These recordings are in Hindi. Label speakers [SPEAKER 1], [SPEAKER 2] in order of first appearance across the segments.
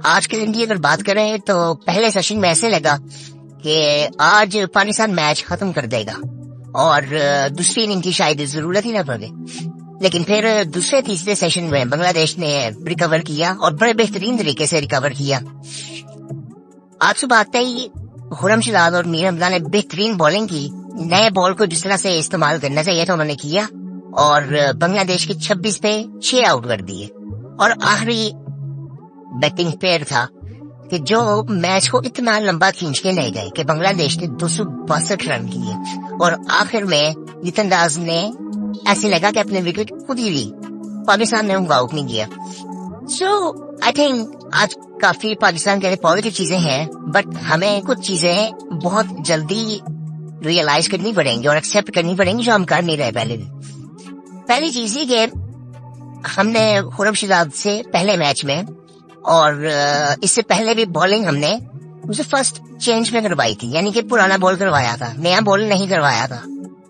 [SPEAKER 1] आज के दिन की अगर बात करें तो पहले सेशन में ऐसे लगा कि आज पाकिस्तान मैच खत्म कर देगा और दूसरी इनिंग की शायद जरूरत ही ना पड़े। लेकिन फिर दूसरे तीसरे सेशन में बांग्लादेश ने रिकवर किया और बड़े बेहतरीन तरीके से रिकवर किया। आज सुबह आते ही खुर्रमशिद और मीर हमजा ने बेहतरीन बॉलिंग की। नए बॉल को जिस तरह से इस्तेमाल करना चाहिए तो उन्होंने किया और बांग्लादेश के 26 पे 6 आउट कर दिए। और आखिरी बैटिंग पेयर था कि जो मैच को इतना लंबा खींच के ले गए कि बांग्लादेश ने 262 रन किए और आखिर में नितंदाज ने ऐसे लगा कि अपने विकेट खुद ही ली, पाकिस्तान ने उनको आउट नहीं किया। सो आई थिंक आज काफी पाकिस्तान के लिए पॉजिटिव चीजें हैं, बट हमें कुछ चीजें बहुत जल्दी रियलाइज करनी पड़ेंगी और एक्सेप्ट करनी पड़ेंगी जो हम कर नहीं रहे पहले भी। पहली चीज ये कि हमने खुर्रमशिद से पहले मैच में और इससे पहले भी बॉलिंग हमने उसे फर्स्ट चेंज में करवाई थी, यानी कि पुराना बॉल करवाया था, नया बॉल नहीं करवाया था।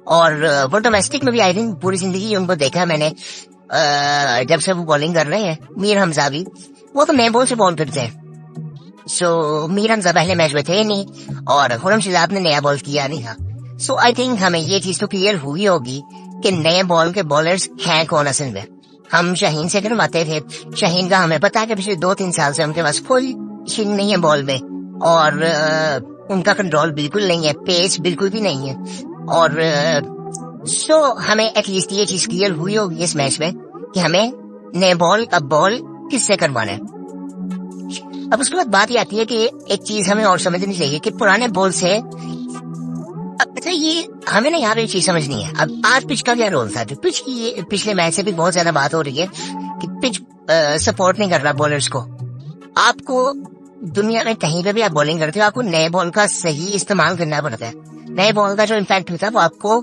[SPEAKER 1] और वो डोमेस्टिक में भी आई थिंक पूरी जिंदगी उनको देखा मैंने, जब से वो बॉलिंग कर रहे हैं। मीर हमजा भी वो तो नए बॉल से बॉल करते हैं। सो मीर हमजा पहले मैच में थे नहीं और खुर्रमशिद ने नया बॉल किया नहीं था। सो आई थिंक हमें ये चीज तो क्लियर हुई होगी कि नए बॉल के बॉलर्स हैं कौन असल में। हम शाहीन से करवाते थे, शाहीन का हमें पता है कि पिछले 2-3 साल से उनके पास फुल स्विंग नहीं है बॉल में और उनका कंट्रोल बिल्कुल नहीं है, पेस बिल्कुल भी नहीं है। और सो हमें एटलीस्ट ये चीज क्लियर हुई होगी इस मैच में कि हमें नए बॉल का बॉल किससे करवाना है। अब उसके बाद बात ये आती है कि एक चीज हमें और समझनी चाहिए कि पुराने बॉल से अच्छा ये हमें ना यहाँ पे चीज समझनी है। अब आज पिच का क्या रोल था? तो पिच की पिछले मैच से भी बहुत ज्यादा बात हो रही है कि पिच सपोर्ट नहीं कर रहा बॉलर्स को। आपको दुनिया में कहीं पे भी आप बॉलिंग करते हो, आपको नए बॉल का सही इस्तेमाल करना पड़ता है। नए बॉल का जो इम्पैक्ट होता है वो आपको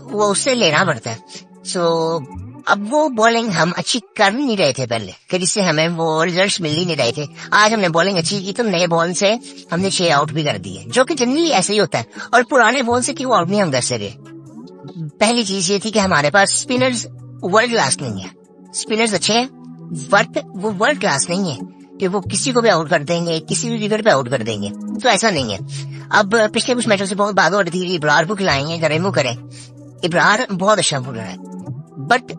[SPEAKER 1] वो उससे लेना पड़ता है। सो अब वो बॉलिंग हम अच्छी कर नहीं रहे थे पहले कि जिससे हमें वो रिजल्ट्स मिल ही नहीं रहे थे। आज हमने बॉलिंग अच्छी की तो नए बॉल से हमने 6 आउट भी कर दिए, जो कि जनरली ऐसे ही होता है। और पुराने बॉल से क्यों आउट नहीं हम कर सके? पहली चीज ये थी कि हमारे पास स्पिनर्स वर्ल्ड क्लास नहीं है। स्पिनर्स अच्छे हैं बट वो वर्ल्ड क्लास नहीं है कि वो किसी को भी आउट कर देंगे, किसी भी विकेट पे आउट कर देंगे। तो ऐसा नहीं है। अब पिछले कुछ मैचों से बहुत बात हो रही थी इब्रार को खिलाएंगे, करें वो करें। इब्रार बहुत अच्छा बॉलर है बट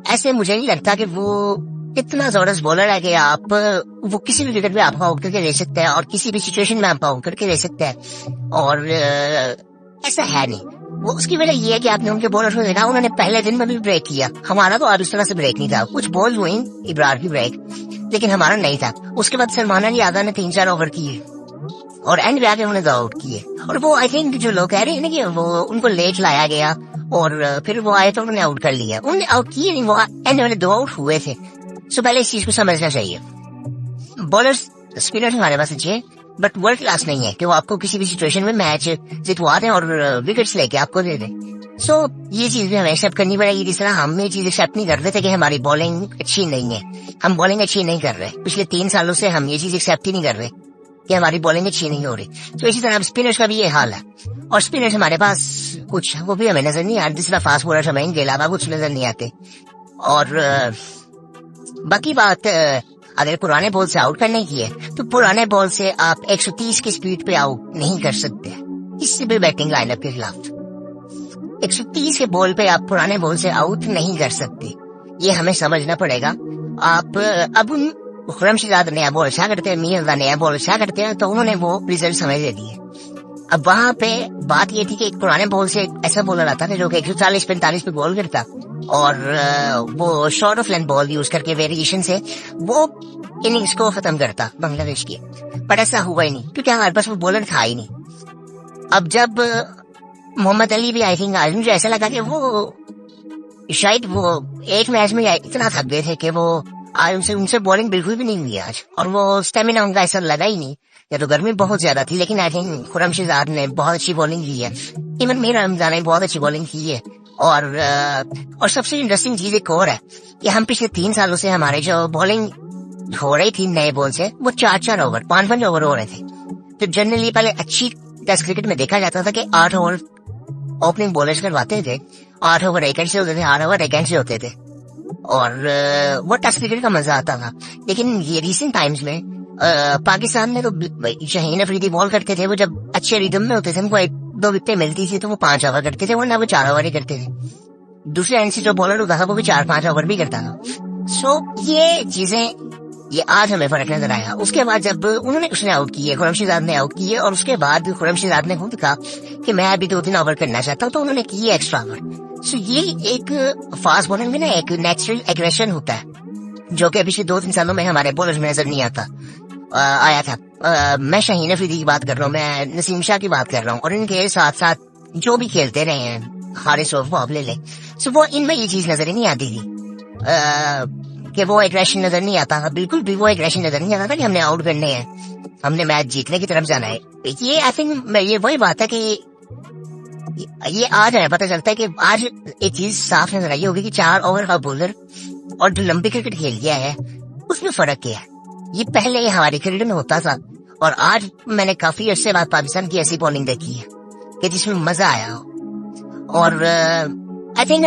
[SPEAKER 1] ऐसे मुझे नहीं लगता कि वो इतना जबरदस्त बॉलर है कि आप वो किसी भी विकेट पे आपको आउट करके ले सकते हैं और किसी भी सिचुएशन में आपको आउट करके ले सकते हैं। और ऐसा है नहीं। वो उसकी वजह ये है कि आपने उनके बॉलर को देखा, उन्होंने पहले दिन में भी ब्रेक किया। हमारा तो आज उस तरह से ब्रेक नहीं था। कुछ बॉल हुई इब्रार की ब्रेक, लेकिन हमारा नहीं था। उसके बाद सलमान अली आगा ने 3-4 ओवर किए और एंड पे आके उन्होंने आउट किए। और वो आई थिंक जो लोग कह रहे हैं ना कि वो उनको लेट लाया गया और फिर वो आए तो उन्होंने आउट कर लिया, उन्होंने आउट किए नहीं, वो एंड वाले 2 आउट हुए थे। सो पहले इस चीज को समझना चाहिए। बॉलर्स स्पिनर्स हमारे पास अच्छे बट वर्ल्ड क्लास नहीं है कि वो आपको किसी भी सिचुएशन में मैच जितवा दें और विकेट्स लेके आपको दे दें। सो ये चीज भी हमें एक्सेप्ट करनी पड़ेगी। जिस तरह हम ये चीज एक्सेप्ट नहीं कर रहे थे कि हमारी बॉलिंग अच्छी नहीं है, हम बॉलिंग अच्छी नहीं कर रहे। पिछले 3 सालों से हम ये चीज एक्सेप्ट ही नहीं कर रहे कि हमारी बॉलिंग अच्छी नहीं हो रही। तो इसी तरह स्पिनर्स का भी ये हाल है। और स्पिनर्स हमारे पास कुछ वो भी हमें नजर नहीं आते, जिस तरह फास्ट बॉलर हमें इनके अलावा कुछ नजर नहीं आते। और बाकी बात अगर पुराने बॉल से आउट करने की है तो पुराने बॉल से आप 130 की स्पीड पे आउट नहीं कर सकते किसी भी बैटिंग लाइनअप के खिलाफ। 130 के बॉल पे आप पुराने बॉल से आउट नहीं कर सकते, ये हमें समझना पड़ेगा। आप अब खुर्रमशिद नया बॉल अच्छा करते हैं, मीर हमजा नया बॉल अच्छा करते हैं, तो उन्होंने वो रिजल्ट समझ ले दिए। अब वहां पे बात ये थी कि एक पुराने बॉल से ऐसा बॉलर आता था जो कि 140-45 पे बॉल करता और वो short of length ball use करके वेरिएशन से वो इनिंग्स को खत्म करता बांग्लादेश की। पर ऐसा हुआ ही नहीं क्योंकि हमारे पास वो बॉलर था ही नहीं। अब जब मोहम्मद अली भी आई थिंक आज मुझे ऐसा लगा कि वो शायद वो एक मैच में इतना थक गए थे कि वो आज उनसे बॉलिंग बिल्कुल भी नहीं हुई आज, और वो स्टेमिना उनका ऐसा लगा ही नहीं। या तो गर्मी बहुत ज्यादा थी, लेकिन आई थिंक खुर्रमशिद ने बहुत अच्छी बॉलिंग की है। इवन मीर हमजा ने बहुत अच्छी बॉलिंग की है। और सबसे इंटरेस्टिंग चीज एक और है कि हम पिछले 3 सालों से हमारे जो बॉलिंग हो रही थी नए बॉल से वो 4-4 ओवर 5-5 ओवर हो रहे थे। तो जनरली पहले अच्छी टेस्ट क्रिकेट में देखा जाता था कि 8 ओवर ओपनिंग बॉलर्स करवाते थे, 8 ओवर एक एंड से होते थे, 8 ओवर एक एंड से होते थे। और वो टेस्ट क्रिकेट का मजा आता था। लेकिन ये रिसेंट टाइम्स में पाकिस्तान में तो शाहीन अफरीदी बॉल करते थे, वो जब अच्छे रिदम में होते थे, उनको 1-2 विकेटें मिलती थी तो वो 5 ओवर करते थे, वरना वो 4 ओवर ही करते थे। दूसरे एंड से जो बॉलर होता था वो भी 4-5 ओवर भी करता था। सो ये चीजें, ये आज हमें फर्क नजर आया। उसके बाद जब उसने आउट किए, खुरमशीद ने आउट किए, और उसके बाद खुरमशीद ने खुद कहा कि मैं अभी 2-3 ओवर करना चाहता हूँ, तो उन्होंने किए एक्स्ट्रा ओवर। सो ये एक फास्ट बॉलिंग में ना एक नेचुरल एग्रेशन होता है, जो कि पिछले 2-3 सालों में हमारे बॉलर में नजर नहीं आया था। मैं शाहीन अफरीदी की बात कर रहा हूँ, मैं नसीम शाह की बात कर रहा हूँ, और इनके साथ साथ जो भी खेलते रहे हैं, हारिस रऊफ ले ले, सो वो इनमें ये चीज नजर ही नहीं आती थी कि वो एग्रेशन नजर नहीं आता था। बिल्कुल भी वो एग्रेशन नजर नहीं आता था कि हमने आउट करने हैं, हमने मैच जीतने की तरफ जाना है। ये आई थिंक ये वही बात है कि ये आज हमें पता चलता है कि आज एक चीज साफ नजर आई होगी कि 4 ओवर का बॉलर और जो लंबी क्रिकेट खेल गया है उसमें फर्क क्या है। ये पहले हमारी क्रिकेट में होता था, और आज मैंने काफी अर्से बाद पाकिस्तान की ऐसी बॉलिंग देखी है कि जिसमें मजा आया हो। और आई थिंक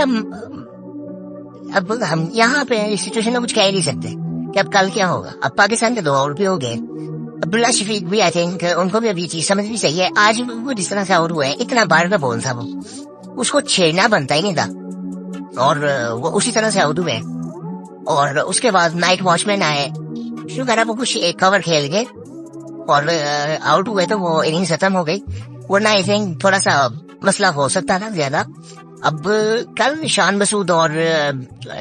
[SPEAKER 1] अब हम यहाँ पे इस सिचुएशन में कुछ कह ही नहीं सकते कि अब कल क्या होगा। अब पाकिस्तान के 2 आउट भी हो गए, अब्दुल्ला शफीक भी आई थिंक उनको भी अभी चीज समझनी चाहिए। आज वो जिस तरह से आउट हुए, इतना बार का बॉल था, वो उसको छेड़ना बनता ही नहीं था, और वो उसी तरह से आउट हुए। और उसके बाद नाइट वॉचमैन आए, शुक्र है वो कुछ एक कवर खेल गए और आउट हुए, तो वो इनिंग्स खत्म हो गई, वरना आई थिंक थोड़ा सा मसला हो सकता था ज्यादा। अब कल शान मसूद और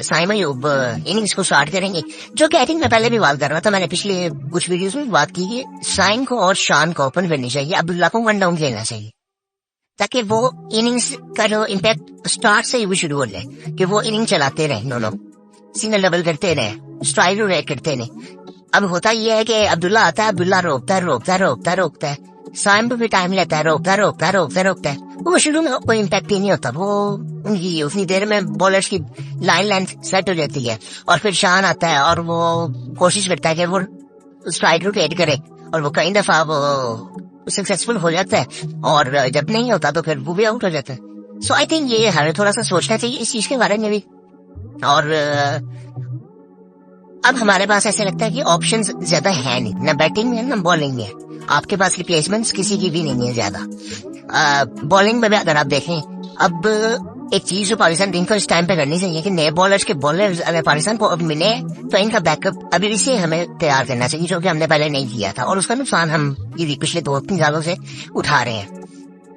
[SPEAKER 1] साइम अयूब इनिंग्स को स्टार्ट करेंगे, जो कि आई थिंक मैं पहले भी बात कर रहा था, मैंने पिछले कुछ वीडियोस में बात की कि साइम को और शान को ओपन करनी चाहिए, अब्दुल्ला को 1 डाउन खेलना चाहिए, ताकि वो इनिंग्स का जो इम्पैक्ट स्टार्ट से ही वो शुरू हो जाए, कि वो इनिंग चलाते रहे, दोनों सिंगल डबल करते रहे, स्ट्राइक रेट करते रहे। अब होता ये है कि अब्दुल्ला आता है, अब्दुल्ला रोकता है, साइम पे भी टाइम लेता है, रोकता है। वो शुरू में कोई इम्पैक्ट ही नहीं होता, वो उनकी उतनी देर में बॉलर्स की लाइन लेंथ सेट हो जाती है, और फिर शान आता है और वो कोशिश करता है कि वो स्ट्राइक रोटेट करे, और वो कई दफा वो सक्सेसफुल हो जाता है, और जब नहीं होता तो फिर वो भी आउट हो जाता है। सो आई थिंक ये हमें थोड़ा सा सोचना चाहिए इस चीज के बारे में भी। और अब हमारे पास ऐसे लगता है कि ऑप्शंस ज्यादा है नहीं, ना बैटिंग में ना बॉलिंग में, आपके पास रिप्लेसमेंट्स किसी की भी नहीं है ज्यादा। बॉलिंग में भी अगर आप देखें, अब एक चीज जो पाकिस्तान टीम को इस टाइम पे करनी चाहिए कि नए बॉलर्स के बॉलर्स अगर पाकिस्तान को अब मिले तो इनका बैकअप अभी से हमें तैयार करना चाहिए, जो कि हमने पहले नहीं किया था, और उसका नुकसान हम ये पिछले 2-3 सालों से उठा रहे हैं।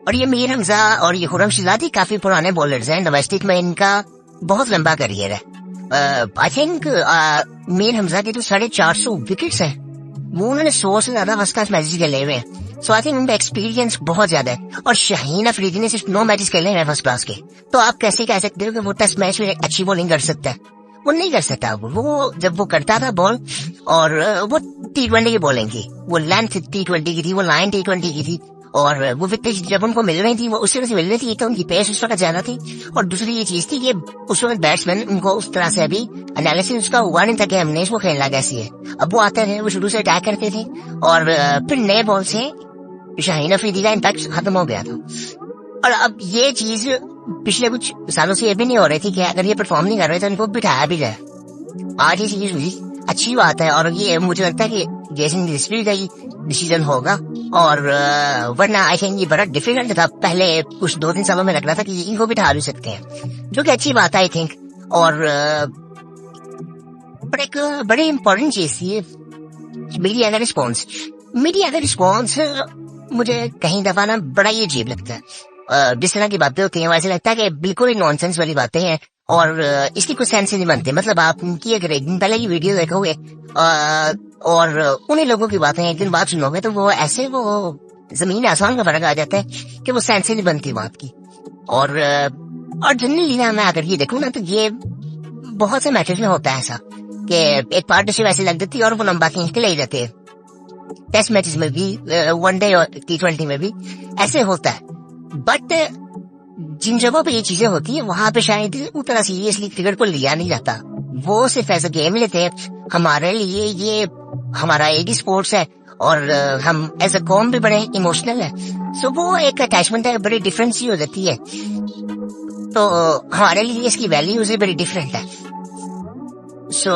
[SPEAKER 1] और ये मीर हमजा और ये खुरमशीद काफी पुराने बॉलर्स हैं, डोमेस्टिक में इनका बहुत लंबा करियर है। आई थिंक मीर हमजा के तो 450 विकेट्स हैं, वो उन्होंने 100 से ज्यादा फर्स्ट क्लास मैचेस खेले हुए हैं। सो आई थिंक उनका एक्सपीरियंस बहुत ज्यादा है, और शाहीन अफरीदी ने सिर्फ 9 मैचेस खेले हैं फर्स्ट क्लास के, तो आप कैसे कह सकते हो कि वो टेस्ट मैच में अच्छी बॉलिंग कर सकता है? वो नहीं कर सकता। वो जब वो करता था बॉल, और वो T20 की बॉलिंग की, वो लेंथ T20 की थी, वो लाइन T20 की थी, और वो विकेट जब उनको मिल रही थी वो उस तरह से मिल रही थी, तो उनकी पेस उस वक्त ज्यादा थी। और दूसरी ये चीज थी कि उस वक्त बैट्समैन उनको उस तरह से अभी एनालिसिस उसका हुआ नहीं था कि हमने इसको खेलना कैसी है। अब वो आते थे, वो शुरू से अटैक करते थे, और फिर नए बॉल से शाहीन अफरीदी का इम्पैक्ट खत्म हो गया था। और अब ये चीज पिछले कुछ सालों से ये भी नहीं हो रही थी कि अगर ये परफॉर्म नहीं कर रहे तो इनको बिठाया भी जाए। आज ये चीज हुई, अच्छी बात है, और ये मुझे लगता है कि जेसन डिस्प्ले का ही डिसीजन होगा, और वरना आई थिंक ये बड़ा डिफिकल्ट था। पहले कुछ 2-3 सालों में लग रहा था कि इनको बिठा भी सकते हैं, जो कि अच्छी बात है आई थिंक। और एक बड़ी इम्पोर्टेंट चीज थी मीडिया का रिस्पॉन्स। मीडिया का रिस्पॉन्स मुझे कहीं दफा ना बड़ा ही अजीब लगता है। जिस तरह की बातें होती हैं वैसे लगता है कि बिल्कुल ही नॉनसेंस वाली बातें हैं, और इसकी कुछ सेंस नहीं बनते। मतलब आप उनकी अगर एक दिन पहले की वीडियो देखोगे और उन्हीं लोगों की बातें एक दिन बाद सुनोगे, तो वो ऐसे वो जमीन आसमान का फर्क आ जाता है कि वो सेंस ही नहीं बनती बात की। और जनरली ना मैं अगर ये देखूँ ना, तो ये बहुत से मैचेस में होता है ऐसा कि एक पार्टनरशिप ऐसी लग जाती है और वो लंबा खींच के ले जाते हैं। टेस्ट मैचेस में भी, वनडे और T20 में भी ऐसे होता है। बट जिन जगहों पे ये चीजें होती है वहां पे शायद उतना सीरियसली क्रिकेट को लिया नहीं जाता, वो सिर्फ ऐसा गेम लेते हैं। हमारे लिए ये हमारा एक ही स्पोर्ट्स है, और हम एज अ कॉम भी बड़े इमोशनल है। सो वो एक अटैचमेंट है, बड़ी डिफरेंस ही हो जाती है, तो हमारे लिए इसकी वैल्यूज भी बड़ी डिफरेंट है। सो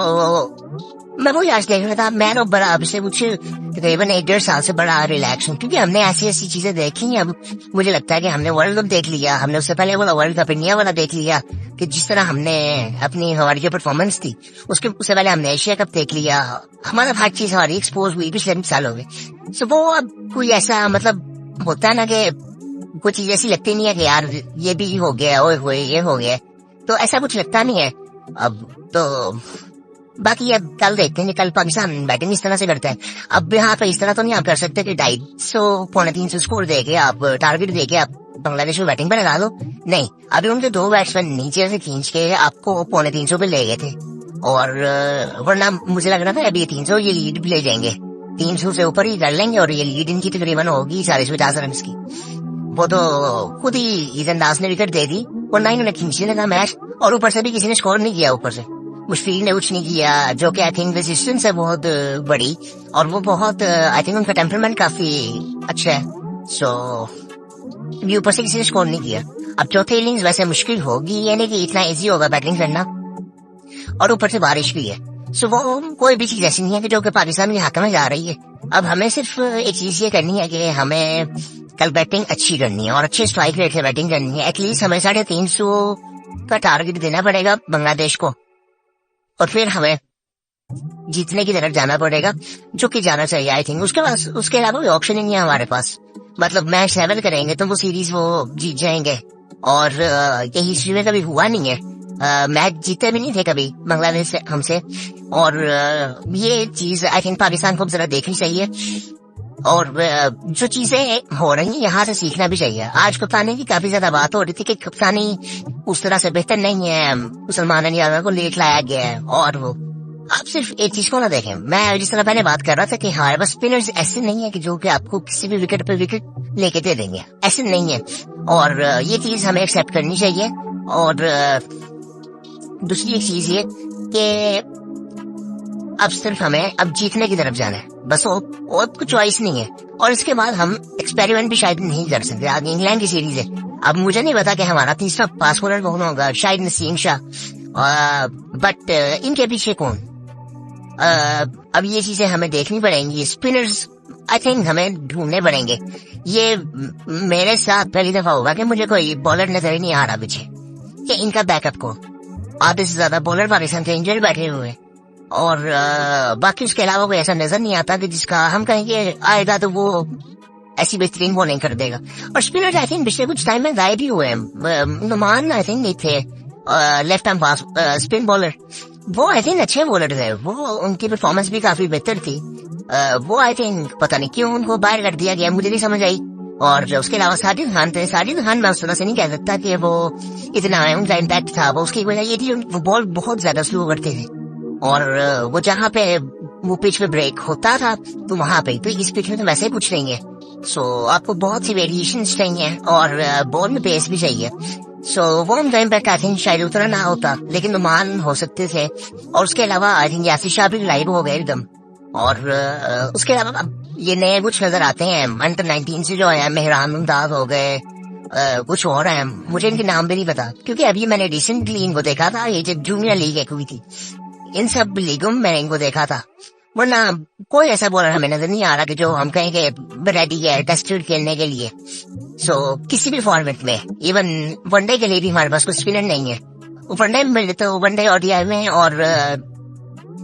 [SPEAKER 1] मैं वही आज देख रहा था, मैं तो बड़ा अब से कुछ तकरीबन 1-1.5 साल से बड़ा रिलैक्स हूँ, क्योंकि हमने ऐसी ऐसी चीजें देखी हैं। अब मुझे लगता है कि हमने वर्ल्ड कप देख लिया, हमने उससे पहले वाला वर्ल्ड कप इंडिया वाला देख लिया, कि जिस तरह हमने अपनी हमारी जो परफॉर्मेंस थी उससे पहले हमने एशिया कप देख लिया। हमारा हर चीज हमारी एक्सपोज हुई पिछले साल हो गए। सो वो अब कोई ऐसा मतलब होता है ना कि कुछ चीज ऐसी लगती नहीं है कि यार ये भी हो गया, ओए होए ये हो गया, तो ऐसा कुछ लगता नहीं है अब तो। बाकी अब कल देखते हैं, कल पाकिस्तान बैटिंग इस तरह से करता है। अब यहाँ पे इस तरह तो नहीं आप कर सकते कि 250 350 स्कोर देके आप टारगेट देके आप बांग्लादेश में बैटिंग पे लगा दो। नहीं, अभी उनके 2 बैट्समैन नीचे से खींच के आपको 350 पे ले गए थे, और वरना मुझे लग रहा था अभी 300 ये लीड भी ले जाएंगे, 300 से ऊपर ही कर लेंगे, और ये लीड इनकी तकरीबन होगी 40-50 रन की। वो तो खुद ही ईजन दास ने विकेट दे दी, वरना इन्होंने खींचने लगा मैच, और ऊपर से भी किसी ने स्कोर नहीं किया। ऊपर से मुश्फीक ने कुछ नहीं किया, जो कि आई थिंक रेजिस्टेंस है बहुत बड़ी, और वो बहुत आई थिंक उनका टेम्परामेंट काफी अच्छा है। सो ये ऊपर से किसी ने स्कोर नहीं किया। अब चौथे इनिंग्स वैसे मुश्किल होगी, यानी कि इतना इजी होगा बैटिंग करना, और ऊपर से बारिश भी है। सो वो कोई भी चीज ऐसी नहीं है कि जो कि पाकिस्तान के हक में जा रही है। अब हमें सिर्फ एक चीज ये करनी है कि हमें कल बैटिंग अच्छी करनी है, और अच्छे स्ट्राइक रेट से बैटिंग करनी है। एटलीस्ट हमें 350 का टारगेट देना पड़ेगा बांग्लादेश को, और फिर हमें जीतने की तरफ जाना पड़ेगा, जो कि जाना चाहिए आई थिंक। उसके अलावा कोई ऑप्शन ही नहीं है हमारे पास। मतलब मैच 7 करेंगे तो वो सीरीज वो जीत जाएंगे, और ये हिस्ट्री में कभी हुआ नहीं है। मैच जीते भी नहीं थे कभी बांग्लादेश से हमसे, और ये चीज आई थिंक पाकिस्तान को जरा देखनी चाहिए, और जो चीजें हो रही हैं यहाँ से सीखना भी चाहिए। आज कप्तानी की काफी ज्यादा बात हो रही थी कि कप्तानी उस तरह से बेहतर नहीं है, मुसलमान यादव को लेट लाया गया है, और वो आप सिर्फ एक चीज को ना देखें। मैं जिस तरह पहले बात कर रहा था कि हमारे पास स्पिनर्स ऐसे नहीं है कि जो कि आपको किसी भी विकेट पे विकेट लेके दे देंगे, ऐसे नहीं है, और ये चीज हमें एक्सेप्ट करनी चाहिए। और दूसरी एक चीज ये कि अब सिर्फ हमें अब जीतने की तरफ जाना है, बस और कुछ चॉइस नहीं है। और इसके बाद हम एक्सपेरिमेंट भी शायद नहीं कर सकते। आगे इंग्लैंड की सीरीज है, अब मुझे नहीं पता कि हमारा तीसरा फास्ट बॉलर कौन होगा, शायद नसीम शाह, बट इनके पीछे कौन। अब ये चीजें हमें देखनी पड़ेंगी। स्पिनर्स आई थिंक हमें ढूंढने पड़ेंगे। ये मेरे साथ पहली दफा होगा कि मुझे कोई बॉलर नजर ही नहीं आ रहा पीछे कि इनका बैकअप को। आधे से ज्यादा बॉलर पाकिस्तान के इंजर्ड बैठे हुए, और बाकी उसके अलावा कोई ऐसा नजर नहीं आता कि जिसका हम कहेंगे आएगा तो वो ऐसी बेहतरीन बॉलिंग कर देगा। और स्पिनर आई थिंक पिछले कुछ टाइम में गायब भी हुए हैं। नुमान आई थिंक नहीं थे left arm fast spin bowler, वो आई थिंक अच्छे बॉलर थे, वो उनकी परफॉर्मेंस भी काफी बेहतर थी। वो आई थिंक पता नहीं क्यों उनको बाहर कर दिया गया, मुझे नहीं समझ आई। और उसके अलावा साजिद खान थे, साजिद खान मैं उस तरह से नहीं कह सकता कि वो इतना उनका इम्पैक्ट था। वो उसकी वजह ये थी वो बॉल बहुत ज्यादा स्लो करते थे, और वो जहाँ पे वो पिच पे ब्रेक होता था तो वहां पे, तो इस पिच में तो वैसे कुछ नहीं है। सो आपको बहुत सी वेरिएशन चाहिए, और बॉल में पेस भी चाहिए। सो वो उनका इम्पैक्ट आई थिंक शायद उतना ना होता, लेकिन नुमान हो सकते थे। और उसके अलावा आई थिंक यासिर शाह भी लाइव हो गए एकदम। और उसके अलावा ये नए कुछ नजर आते हैं अंडर 19 से जो है, मेहरान मुमताज हो गए, कुछ और है, मुझे इनके नाम भी नहीं पता, क्योंकि अभी मैंने रिसेंटली इनको देखा था, ये जब जूनियर लीग एक हुई थी, इन सब लीगों में मैंने इनको देखा था। वरना कोई ऐसा बॉलर हमें नजर नहीं आ रहा कि जो हम कहेंगे रेडी है टेस्ट खेलने के लिए। सो किसी भी फॉर्मेट में, इवन वनडे के लिए भी हमारे पास कुछ स्पिनर नहीं है। वनडे में तो वनडे ओडीआई में और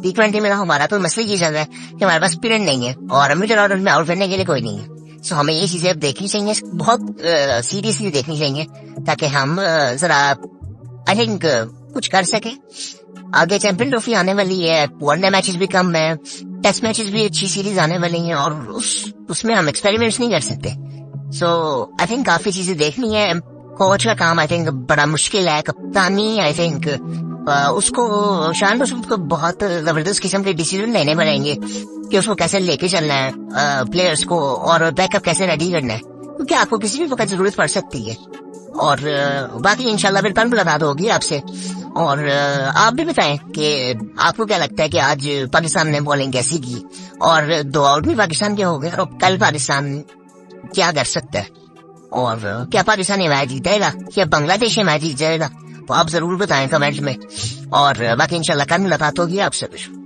[SPEAKER 1] T20 में हमारा तो मसला ये चल रहा है कि हमारे पास स्पिनर नहीं है, और मिडिल ऑर्डर में आउट करने के लिए कोई नहीं है। सो हमें ये चीजें अब देखनी चाहिए, बहुत सीरियसली देखनी चाहिए, ताकि हम जरा आई थिंक कुछ कर सके। आगे चैंपियन ट्रॉफी आने वाली है, वनडे मैचेस भी कम है, टेस्ट मैचेस भी अच्छी सीरीज आने वाली हैं, और उसमें हम एक्सपेरिमेंट्स नहीं कर सकते। सो आई थिंक काफी चीजें देखनी है। कोच का काम आई थिंक बड़ा मुश्किल है, कप्तानी आई थिंक उसको शान रसूल को बहुत जबरदस्त किस्म के डिसीजन लेने पड़ेंगे कि उसको कैसे लेके चलना है प्लेयर्स को, और बैकअप कैसे रेडी करना है, क्योंकि आपको किसी भी वक्त जरूरत पड़ सकती है। और बाकी इंशाल्लाह फिर कल मुलाकात होगी आपसे, और आप भी बताएं कि आपको क्या लगता है कि आज पाकिस्तान ने बॉलिंग कैसी की, और 2 आउट भी पाकिस्तान के हो गए, और कल पाकिस्तान क्या कर सकता है, और क्या पाकिस्तान ये मैच जीतेगा या बांग्लादेश ये मैच जीत जाएगा। तो आप जरूर बताएं कमेंट में। और बाकी इंशाल्लाह कल मुलाकात होगी आपसे फिर।